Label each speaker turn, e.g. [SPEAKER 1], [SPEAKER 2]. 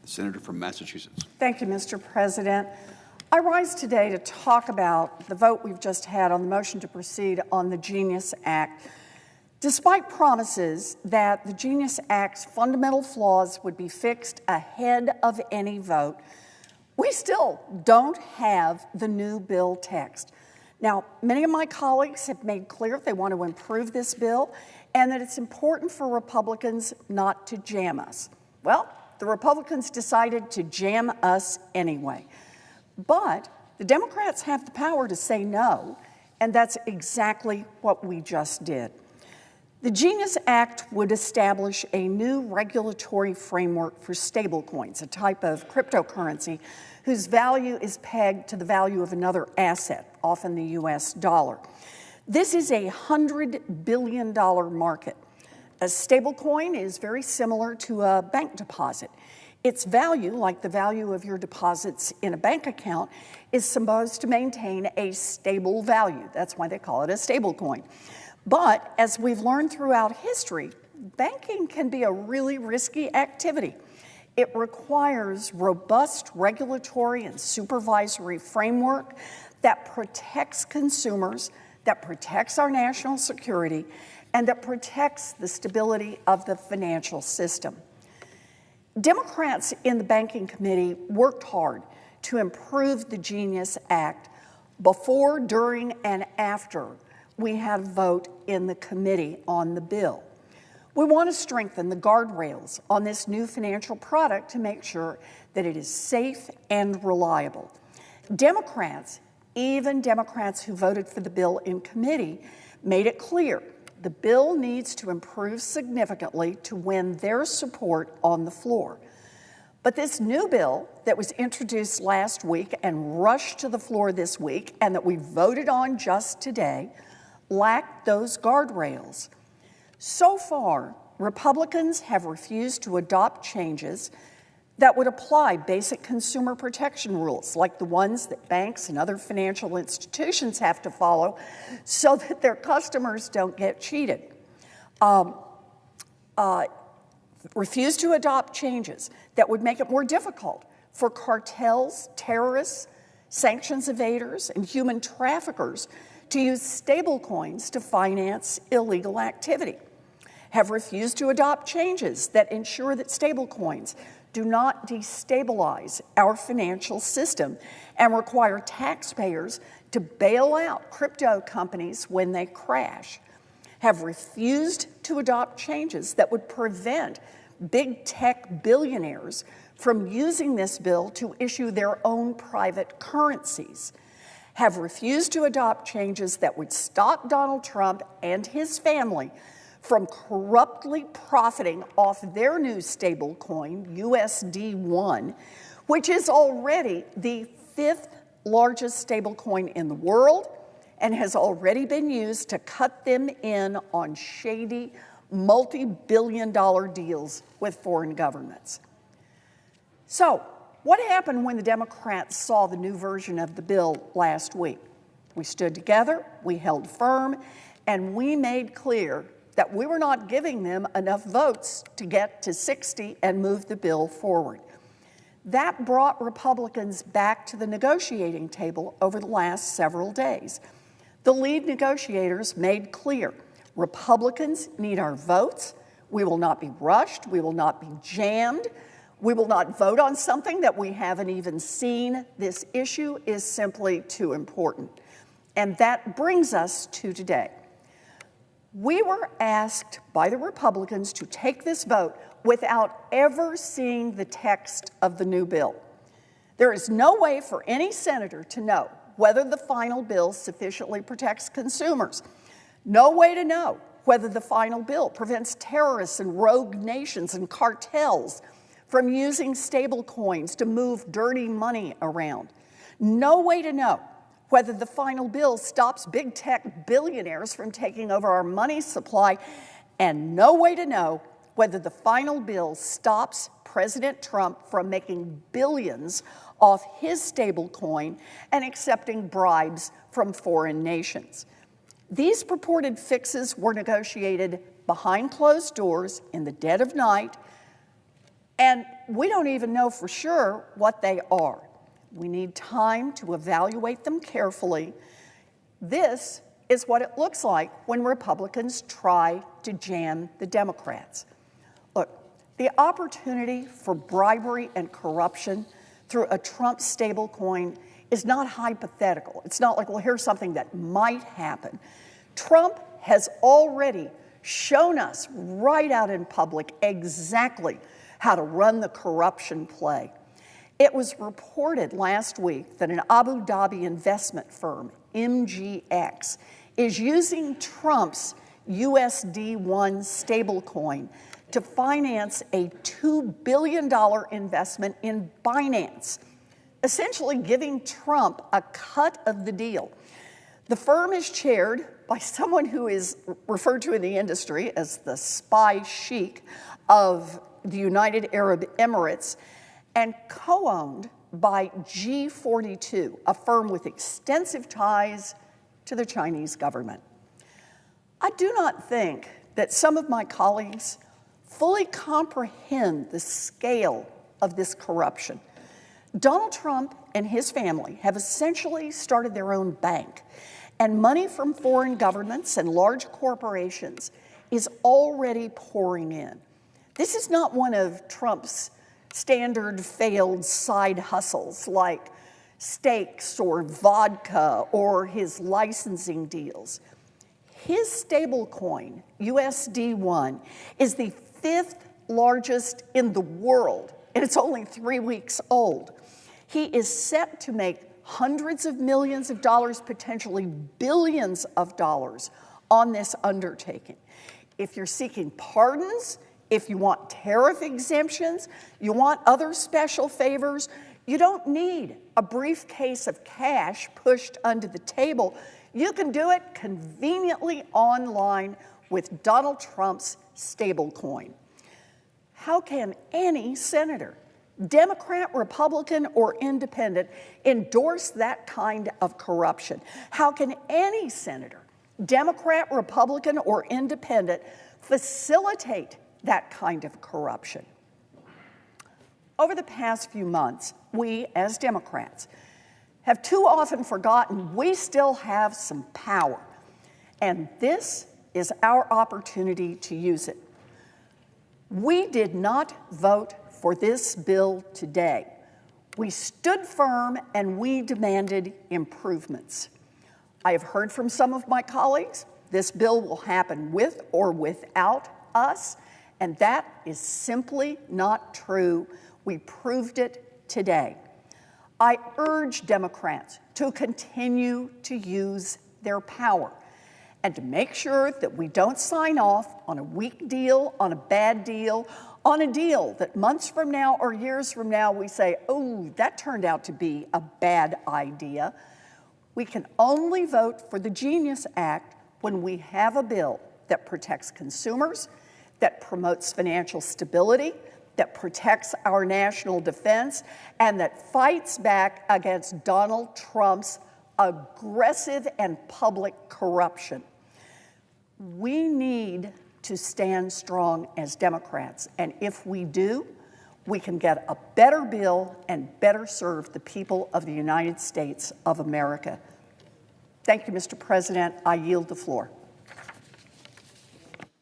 [SPEAKER 1] Senator from Massachusetts.
[SPEAKER 2] Thank you, Mr. President. I rise today to talk about the vote we've just had on the motion to proceed on the Genius Act. Despite promises that the Genius Act's fundamental flaws would be fixed ahead of any vote, we still don't have the new bill text. Now, many of my colleagues have made clear they want to improve this bill and that it's important for Republicans not to jam us. Well, the Republicans decided to jam us anyway. But the Democrats have the power to say no, and that's exactly what we just did. The Genius Act would establish a new regulatory framework for stablecoins, a type of cryptocurrency whose value is pegged to the value of another asset, often the US dollar. This is a $100 billion market. A stablecoin is very similar to a bank deposit. Its value, like the value of your deposits in a bank account, is supposed to maintain a stable value. That's why they call it a stablecoin. But as we've learned throughout history, banking can be a really risky activity. It requires robust regulatory and supervisory framework that protects consumers, that protects our national security, and that protects the stability of the financial system. Democrats in the Banking Committee worked hard to improve the Genius Act before, during, and after we had a vote in the committee on the bill. We want to strengthen the guardrails on this new financial product to make sure that it is safe and reliable. Democrats, even Democrats who voted for the bill in committee, made it clear the bill needs to improve significantly to win their support on the floor. But this new bill that was introduced last week and rushed to the floor this week and that we voted on just today lacked those guardrails. So far, Republicans have refused to adopt changes that would apply basic consumer protection rules, like the ones that banks and other financial institutions have to follow so that their customers don't get cheated. Refuse to adopt changes that would make it more difficult for cartels, terrorists, sanctions evaders, and human traffickers to use stablecoins to finance illegal activity. Have refused to adopt changes that ensure that stablecoins do not destabilize our financial system and require taxpayers to bail out crypto companies when they crash. Have refused to adopt changes that would prevent big tech billionaires from using this bill to issue their own private currencies. Have refused to adopt changes that would stop Donald Trump and his family from corruptly profiting off their new stablecoin, USD1, which is already the 5th largest stablecoin in the world and has already been used to cut them in on shady, multi-billion-dollar deals with foreign governments. So, what happened when the Democrats saw the new version of the bill last week? We stood together, we held firm, and we made clear that we were not giving them enough votes to get to 60 and move the bill forward. That brought Republicans back to the negotiating table over the last several days. The lead negotiators made clear Republicans need our votes. We will not be rushed. We will not be jammed. We will not vote on something that we haven't even seen. This issue is simply too important. And that brings us to today. We were asked by the Republicans to take this vote without ever seeing the text of the new bill. There is no way for any senator to know whether the final bill sufficiently protects consumers. No way to know whether the final bill prevents terrorists and rogue nations and cartels from using stable coins to move dirty money around. No way to know whether the final bill stops big tech billionaires from taking over our money supply, and no way to know whether the final bill stops President Trump from making billions off his stablecoin and accepting bribes from foreign nations. These purported fixes were negotiated behind closed doors in the dead of night And we don't even know for sure what they are. We need time to evaluate them carefully. This is what it looks like when Republicans try to jam the Democrats. Look, the opportunity for bribery and corruption through a Trump stablecoin is not hypothetical. It's not like, well, here's something that might happen. Trump has already shown us right out in public exactly how to run the corruption play. It was reported last week that an Abu Dhabi investment firm, MGX, is using Trump's USD1 stablecoin to finance a $2 billion investment in Binance, essentially giving Trump a cut of the deal. The firm is chaired by someone who is referred to in the industry as the spy sheik of the United Arab Emirates, and co-owned by G42, a firm with extensive ties to the Chinese government. I do not think that some of my colleagues fully comprehend the scale of this corruption. Donald Trump and his family have essentially started their own bank, and money from foreign governments and large corporations is already pouring in. This is not one of Trump's standard failed side hustles like steaks or vodka or his licensing deals. His stablecoin, USD1, is the 5th largest in the world, and it's only 3 weeks old. He is set to make hundreds of millions of dollars, potentially billions of dollars on this undertaking. If you're seeking pardons, if you want tariff exemptions, you want other special favors, you don't need a briefcase of cash pushed under the table. You can do it conveniently online with Donald Trump's stablecoin. How can any senator, Democrat, Republican, or independent, endorse that kind of corruption? How can any senator, Democrat, Republican, or independent, facilitate that kind of corruption? Over the past few months, we, as Democrats, have too often forgotten we still have some power, and this is our opportunity to use it. We did not vote for this bill today. We stood firm and we demanded improvements. I have heard from some of my colleagues this bill will happen with or without us, and that is simply not true. We proved it today. I urge Democrats to continue to use their power and to make sure that we don't sign off on a weak deal, on a bad deal, on a deal that months from now or years from now we say, oh, that turned out to be a bad idea. We can only vote for the Genius Act when we have a bill that protects consumers, that promotes financial stability, that protects our national defense, and that fights back against Donald Trump's aggressive and public corruption. We need to stand strong as Democrats, and if we do, we can get a better bill and better serve the people of the United States of America. Thank you, Mr. President. I yield the floor.